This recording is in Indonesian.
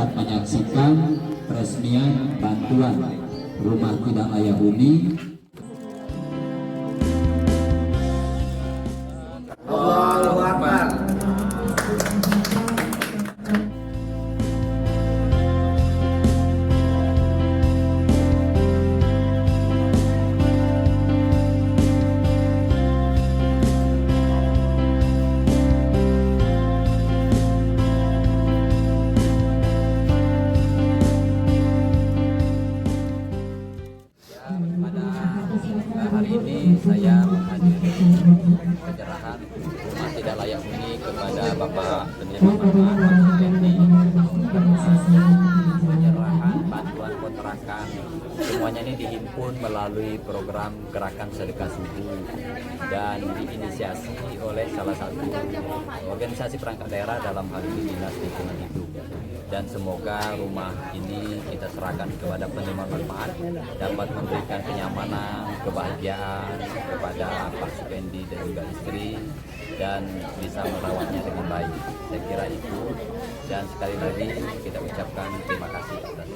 dapat menyaksikan peresmian bantuan rumah tidak layak huni. Allahu Akbar. Pada hari ini saya menghadiri penyerahan rumah tidak layak huni kepada Bapak penerima manfaat Effendi, penyerahan bantuan kontrakan. Semuanya ini dihimpun melalui program Gerakan Sedekah Subuh dan diinisiasi oleh salah satu organisasi perangkat daerah, dalam hal ini Dinas Lingkungan Hidup. Dan semoga rumah ini kita serahkan kepada penerima manfaat, dapat memberikan kenyamanan, kebahagiaan kepada Pak Supendi dan juga istri, dan bisa merawatnya dengan baik. Saya kira itu, dan sekali lagi kita ucapkan terima kasih atas.